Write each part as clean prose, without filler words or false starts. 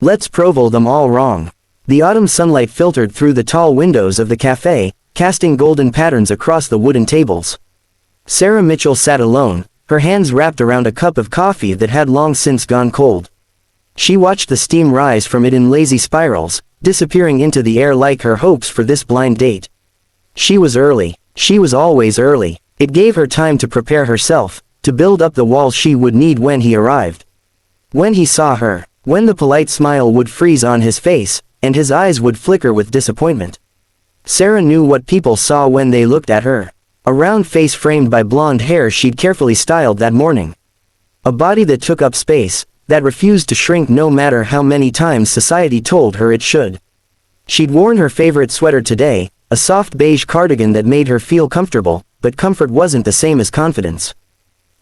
Let's prove them all wrong. The autumn sunlight filtered through the tall windows of the cafe, casting golden patterns across the wooden tables. Sarah Mitchell sat alone, her hands wrapped around a cup of coffee that had long since gone cold. She watched the steam rise from it in lazy spirals, disappearing into the air like her hopes for this blind date. She was early. She was always early. It gave her time to prepare herself, to build up the walls she would need when he arrived. When he saw her, when the polite smile would freeze on his face, and his eyes would flicker with disappointment. Sarah knew what people saw when they looked at her. A round face framed by blonde hair she'd carefully styled that morning. A body that took up space, that refused to shrink no matter how many times society told her it should. She'd worn her favorite sweater today, a soft beige cardigan that made her feel comfortable, but comfort wasn't the same as confidence.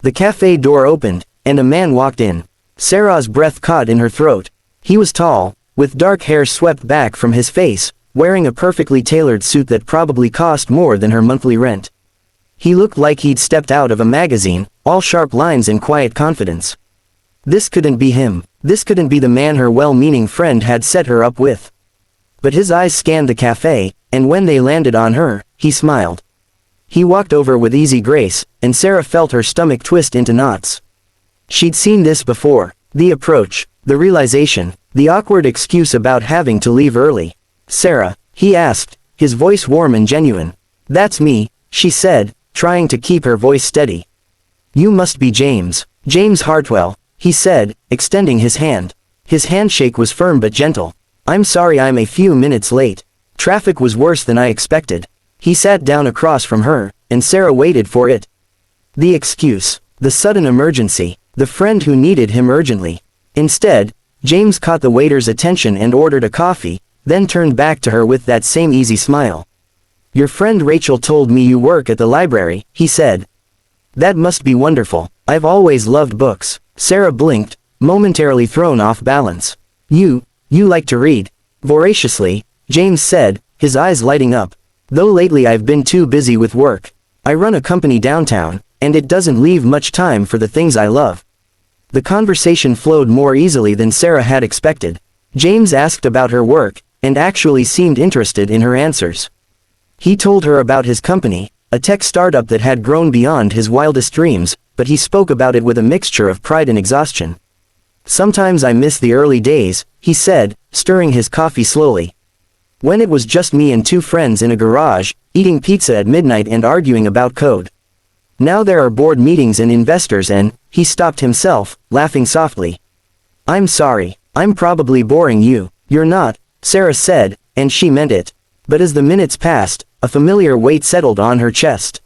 The cafe door opened, and a man walked in. Sarah's breath caught in her throat. He was tall, with dark hair swept back from his face, wearing a perfectly tailored suit that probably cost more than her monthly rent. He looked like he'd stepped out of a magazine, all sharp lines and quiet confidence. This couldn't be him. This couldn't be the man her well-meaning friend had set her up with. But his eyes scanned the cafe, and when they landed on her, he smiled. He walked over with easy grace, and Sarah felt her stomach twist into knots. She'd seen this before. The approach, the realization, the awkward excuse about having to leave early. "Sarah?" he asked, his voice warm and genuine. "That's me," she said, trying to keep her voice steady. "You must be James. James Hartwell," he said, extending his hand. His handshake was firm but gentle. "I'm sorry I'm a few minutes late. Traffic was worse than I expected." He sat down across from her, and Sarah waited for it. The excuse, the sudden emergency, the friend who needed him urgently. Instead, James caught the waiter's attention and ordered a coffee, then turned back to her with that same easy smile. "Your friend Rachel told me you work at the library," he said. "That must be wonderful. I've always loved books." Sarah blinked, momentarily thrown off balance. You like to read?" Voraciously, James said, his eyes lighting up. "Though lately I've been too busy with work. I run a company downtown, and it doesn't leave much time for the things I love." The conversation flowed more easily than Sarah had expected. James asked about her work, and actually seemed interested in her answers. He told her about his company, a tech startup that had grown beyond his wildest dreams, but he spoke about it with a mixture of pride and exhaustion. "Sometimes I miss the early days," he said, stirring his coffee slowly. "When it was just me and two friends in a garage, eating pizza at midnight and arguing about code. Now there are board meetings and investors and," he stopped himself, laughing softly. "I'm sorry, I'm probably boring you." "You're not," Sarah said, and she meant it. But as the minutes passed, a familiar weight settled on her chest.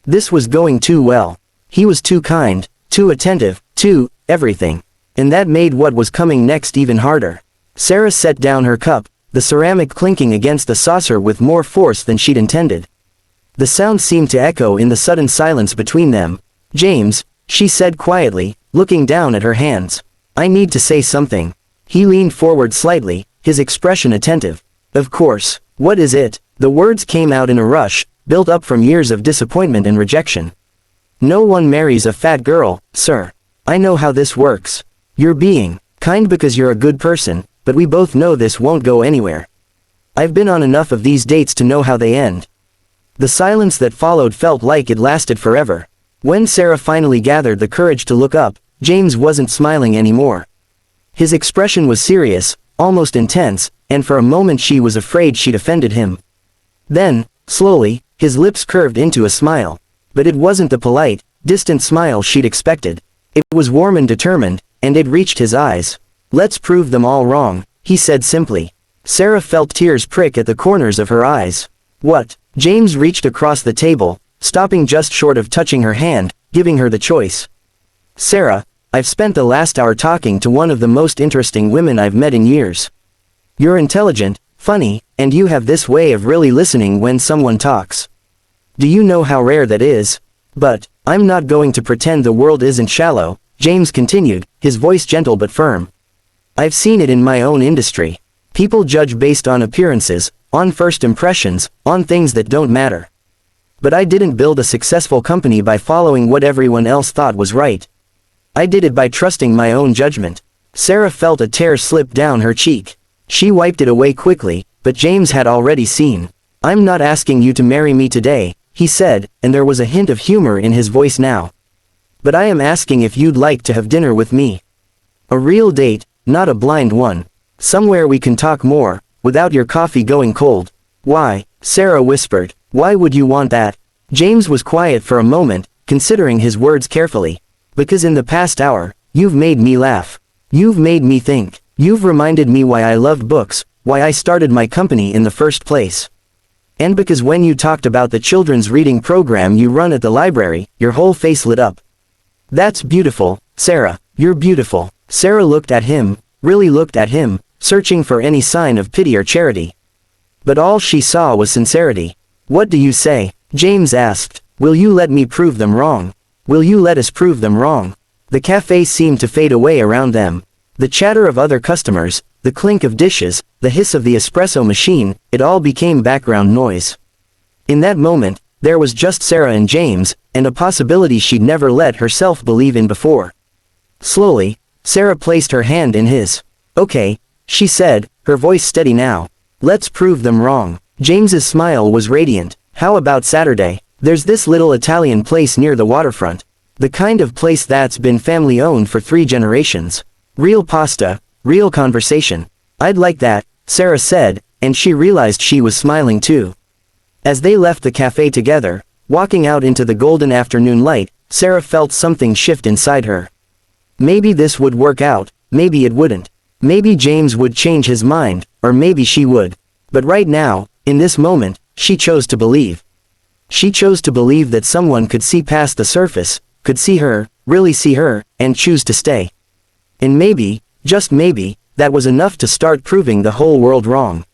This was going too well. He was too kind, too attentive, too everything. And that made what was coming next even harder. Sarah set down her cup, the ceramic clinking against the saucer with more force than she'd intended. The sound seemed to echo in the sudden silence between them. "James," she said quietly, looking down at her hands. "I need to say something." He leaned forward slightly, his expression attentive. "Of course. What is it?" The words came out in a rush, built up from years of disappointment and rejection. "No one marries a fat girl, sir. I know how this works. You're being kind because you're a good person, but we both know this won't go anywhere. I've been on enough of these dates to know how they end." The silence that followed felt like it lasted forever. When Sarah finally gathered the courage to look up, James wasn't smiling anymore. His expression was serious, almost intense, and for a moment she was afraid she'd offended him. Then, slowly, his lips curved into a smile. But it wasn't the polite, distant smile she'd expected. It was warm and determined, and it reached his eyes. "Let's prove them all wrong," he said simply. Sarah felt tears prick at the corners of her eyes. "What?" James reached across the table, stopping just short of touching her hand, giving her the choice. "Sarah, I've spent the last hour talking to one of the most interesting women I've met in years. You're intelligent, funny, and you have this way of really listening when someone talks. Do you know how rare that is? But, I'm not going to pretend the world isn't shallow," James continued, his voice gentle but firm. "I've seen it in my own industry. People judge based on appearances, on first impressions, on things that don't matter. But I didn't build a successful company by following what everyone else thought was right. I did it by trusting my own judgment. Sarah felt a tear slip down her cheek. She wiped it away quickly, but James had already seen. "I'm not asking you to marry me today," he said, and there was a hint of humor in his voice now. "But I am asking if you'd like to have dinner with me. A real date, not a blind one. Somewhere we can talk more, without your coffee going cold." "Why?" Sarah whispered. "Why would you want that?" James was quiet for a moment, considering his words carefully. "Because in the past hour, you've made me laugh. You've made me think. You've reminded me why I loved books, why I started my company in the first place. And because when you talked about the children's reading program you run at the library, your whole face lit up. That's beautiful, Sarah, you're beautiful." Sarah looked at him, really looked at him, searching for any sign of pity or charity. But all she saw was sincerity. "What do you say?" James asked. "Will you let me prove them wrong? Will you let us prove them wrong?" The cafe seemed to fade away around them. The chatter of other customers, the clink of dishes, the hiss of the espresso machine, it all became background noise. In that moment, there was just Sarah and James, and a possibility she'd never let herself believe in before. Slowly, Sarah placed her hand in his. "Okay," she said, her voice steady now. "Let's prove them wrong." James's smile was radiant. "How about Saturday? There's this little Italian place near the waterfront. The kind of place that's been family-owned for 3 generations. Real pasta, real conversation. I'd like that," Sarah said, and she realized she was smiling too. As they left the cafe together, walking out into the golden afternoon light, Sarah felt something shift inside her. Maybe this would work out, maybe it wouldn't. Maybe James would change his mind, or maybe she would. But right now, in this moment, she chose to believe. She chose to believe that someone could see past the surface, could see her, really see her, and choose to stay. And maybe, just maybe, that was enough to start proving the whole world wrong.